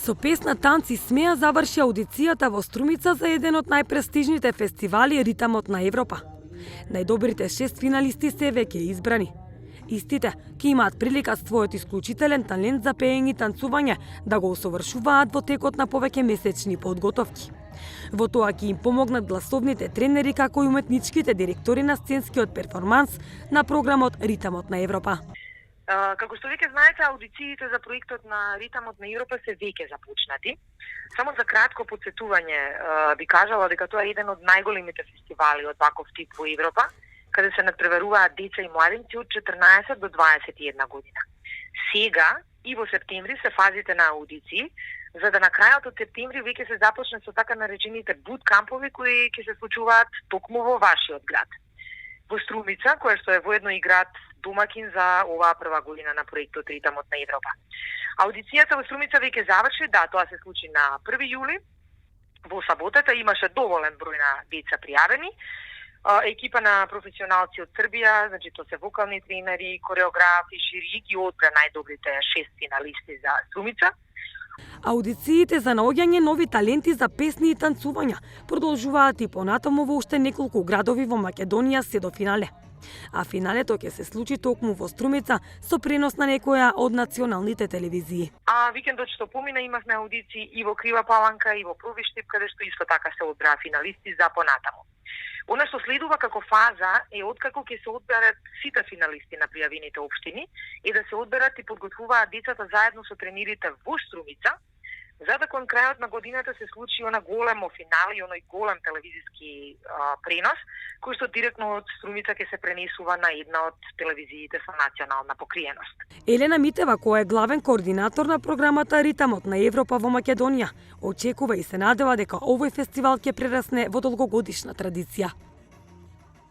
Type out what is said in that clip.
Со песна Танци смеа заврши аудицијата во Струмица за еден од најпрестижните фестивали Ритамот на Европа. Најдобрите 6 финалисти се веќе избрани. Истите ќе имаат прилика својот исклучителен талент за пеење и танцување да го усовршуваат во текот на повеќе месечни подготовки. Во тоа ќе им помогнат гласовните тренери како и уметничките директори на сценскиот перформанс на програмот Ритамот на Европа. Како што веќе знаете, аудициите за проектот на Ритамот на Европа се веќе започнати. Само за кратко подсетување би кажала дека тоа е еден од најголемите фестивали од ваков тип во Европа, каде се надпреваруваат деца и младинци од 14 до 21 година. Сега и во септември се фазите на аудиции, за да на крајот од септември веќе се започне со така наречените буткампови кои ќе се случуваат токму во вашиот град. Во Струмица, која што е воедно и град домакин за оваа прва година на проектот Ритамот на Европа. Аудицијата во Струмица веќе заврши, тоа се случи на 1 јули. Во саботата имаше доволен број на деца пријавени. Екипа на професионалци од Србија, значи тоа се вокални тренери, кореографи, жири ги одбра најдобрите 6 финалисти за Струмица. Аудициите за наоѓање нови таленти за песни и танцувања продолжуваат и понатаму во уште неколку градови во Македонија се до финале. А финалето ќе се случи токму во Струмица со пренос на некоја од националните телевизии. Викендот што помина имавме аудиции и во Крива Паланка и во Провиштип, каде што исто така се одбраа финалисти за понатаму. Она што следува како фаза е откако ќе се одберат сите финалисти на пријавените општини и да се одберат и подготвуваат децата заедно со тренерите во Струмица, за да кон крајот на годината се случи она големо финале и оној голем телевизиски пренос, кој што директно од Струмица ќе се пренесува на една од телевизиите со национална покриеност. Елена Митева, која е главен координатор на програмата Ритамот на Европа во Македонија, очекува и се надева дека овој фестивал ќе прерасне во долгогодишна традиција.